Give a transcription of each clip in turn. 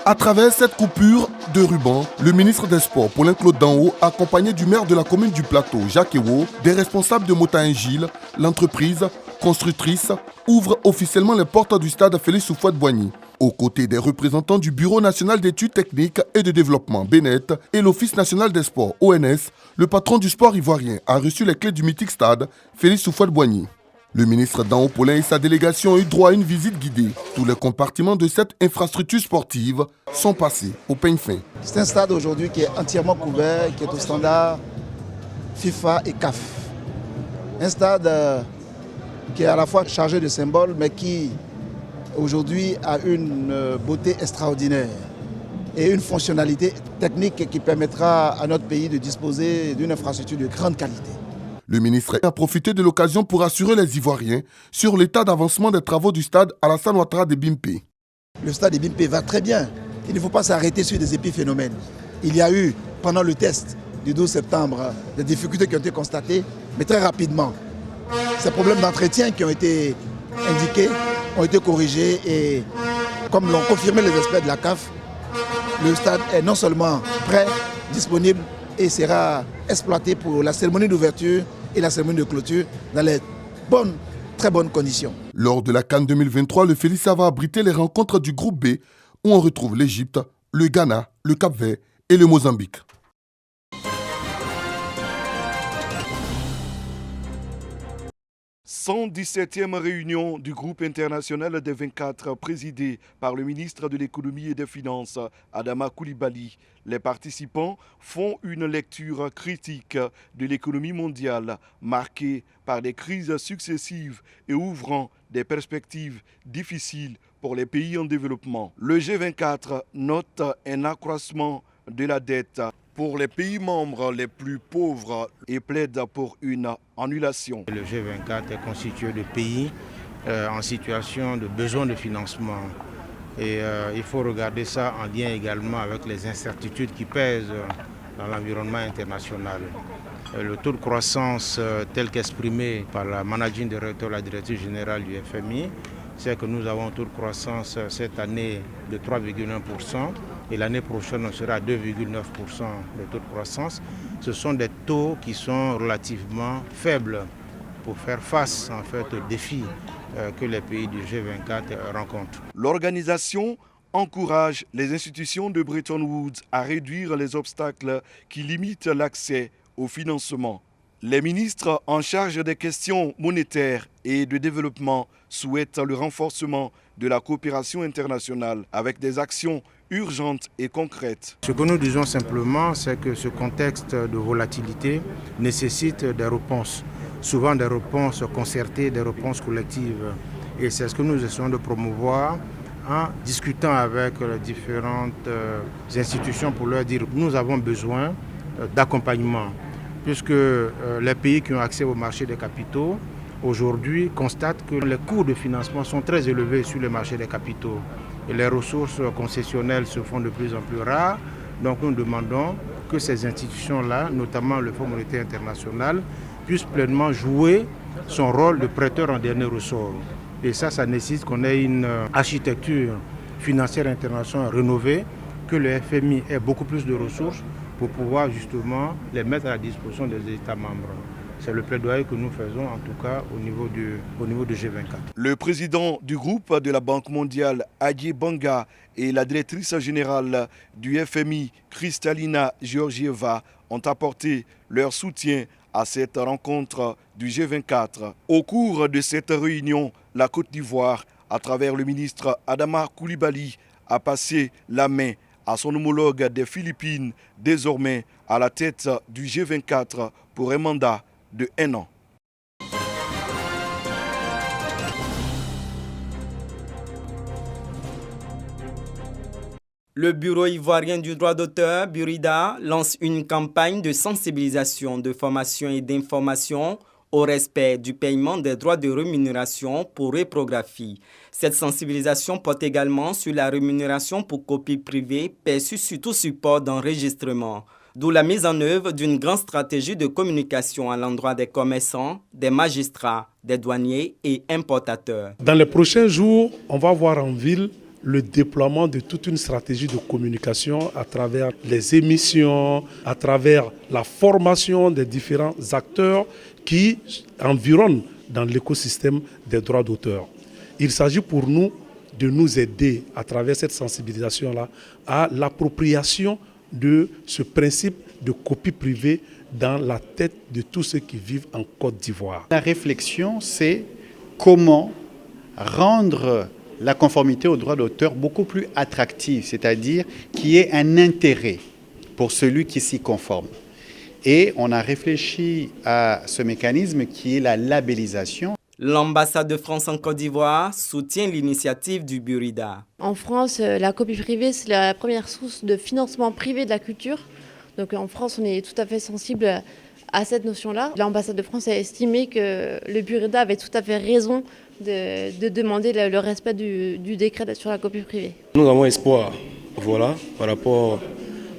À travers cette coupure de ruban, le ministre des Sports, Paulin-Claude Danho, accompagné du maire de la commune du Plateau, Jacques Ewo, des responsables de Motaingile, l'entreprise constructrice, ouvre officiellement les portes du stade Félix Houphouët-Boigny. Aux côtés des représentants du Bureau national d'études techniques et de développement, BNET, et l'Office national des sports, ONS, le patron du sport ivoirien a reçu les clés du mythique stade Félix Houphouët-Boigny. Le ministre Danho Paulin et sa délégation ont eu droit à une visite guidée. Tous les compartiments de cette infrastructure sportive sont passés au peigne fin. C'est un stade aujourd'hui qui est entièrement couvert, qui est au standard FIFA et CAF. Un stade qui est à la fois chargé de symboles, mais qui aujourd'hui a une beauté extraordinaire et une fonctionnalité technique qui permettra à notre pays de disposer d'une infrastructure de grande qualité. Le ministre a profité de l'occasion pour assurer les Ivoiriens sur l'état d'avancement des travaux du stade Alassane Ouattara de Bimpe. Le stade de Bimpe va très bien. Il ne faut pas s'arrêter sur des épiphénomènes. Il y a eu, pendant le test du 12 septembre, des difficultés qui ont été constatées, mais très rapidement. Ces problèmes d'entretien qui ont été indiqués ont été corrigés et, comme l'ont confirmé les experts de la CAF, le stade est non seulement prêt, disponible et sera exploité pour la cérémonie d'ouverture et la cérémonie de clôture dans les très bonnes conditions. Lors de la CAN 2023, le Félix va abriter les rencontres du groupe B où on retrouve l'Égypte, le Ghana, le Cap-Vert et le Mozambique. « 117e réunion du groupe international des 24 présidée par le ministre de l'économie et des finances, Adama Coulibaly. Les participants font une lecture critique de l'économie mondiale marquée par des crises successives et ouvrant des perspectives difficiles pour les pays en développement. Le G24 note un accroissement de la dette pour les pays membres les plus pauvres et plaide pour une annulation. Le G24 est constitué de pays en situation de besoin de financement. Et il faut regarder ça en lien également avec les incertitudes qui pèsent dans l'environnement international. Le taux de croissance tel qu'exprimé par la managing director, la directrice générale du FMI, c'est que nous avons un taux de croissance cette année de 3,1%. Et l'année prochaine, on sera à 2,9% de taux de croissance. Ce sont des taux qui sont relativement faibles pour faire face en fait, aux défis que les pays du G24 rencontrent. L'organisation encourage les institutions de Bretton Woods à réduire les obstacles qui limitent l'accès au financement. Les ministres en charge des questions monétaires et de développement souhaitent le renforcement de la coopération internationale avec des actions urgentes et concrètes. Ce que nous disons simplement, c'est que ce contexte de volatilité nécessite des réponses, souvent des réponses concertées, des réponses collectives. Et c'est ce que nous essayons de promouvoir en discutant avec les différentes institutions pour leur dire que nous avons besoin d'accompagnement, puisque les pays qui ont accès au marché des capitaux aujourd'hui constatent que les coûts de financement sont très élevés sur le marché des capitaux. Et les ressources concessionnelles se font de plus en plus rares. Donc nous demandons que ces institutions-là, notamment le Fonds monétaire international, puissent pleinement jouer son rôle de prêteur en dernier ressort. Et ça nécessite qu'on ait une architecture financière internationale rénovée, que le FMI ait beaucoup plus de ressources pour pouvoir justement les mettre à la disposition des États membres. C'est le plaidoyer que nous faisons, en tout cas, au niveau du G24. Le président du groupe de la Banque mondiale, Adje Banga, et la directrice générale du FMI, Kristalina Georgieva, ont apporté leur soutien à cette rencontre du G24. Au cours de cette réunion, la Côte d'Ivoire, à travers le ministre Adama Coulibaly, a passé la main à son homologue des Philippines, désormais à la tête du G24 pour un mandat de 1 an. Le Bureau ivoirien du droit d'auteur, Burida, lance une campagne de sensibilisation, de formation et d'information au respect du paiement des droits de rémunération pour reprographie. Cette sensibilisation porte également sur la rémunération pour copie privée perçue sur tout support d'enregistrement, d'où la mise en œuvre d'une grande stratégie de communication à l'endroit des commerçants, des magistrats, des douaniers et importateurs. Dans les prochains jours, on va voir en ville le déploiement de toute une stratégie de communication à travers les émissions, à travers la formation des différents acteurs qui environnent dans l'écosystème des droits d'auteur. Il s'agit pour nous de nous aider à travers cette sensibilisation-là à l'appropriation de ce principe de copie privée dans la tête de tous ceux qui vivent en Côte d'Ivoire. La réflexion, c'est comment rendre la conformité aux droits d'auteur beaucoup plus attractive, c'est-à-dire qu'il y ait un intérêt pour celui qui s'y conforme. Et on a réfléchi à ce mécanisme qui est la labellisation. L'ambassade de France en Côte d'Ivoire soutient l'initiative du Burida. En France, la copie privée, c'est la première source de financement privé de la culture. Donc en France, on est tout à fait sensible à cette notion-là. L'ambassade de France a estimé que le Burida avait tout à fait raison de demander le respect du décret sur la copie privée. Nous avons espoir, voilà, par rapport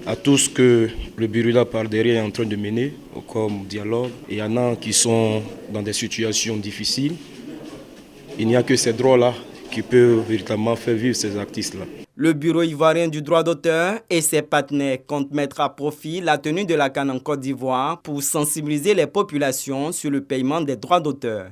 à tout ce que le Burida par derrière est en train de mener comme dialogue. Il y en a qui sont dans des situations difficiles. Il n'y a que ces droits-là qui peuvent véritablement faire vivre ces artistes-là. Le Bureau ivoirien du droit d'auteur et ses partenaires comptent mettre à profit la tenue de la CAN en Côte d'Ivoire pour sensibiliser les populations sur le paiement des droits d'auteur.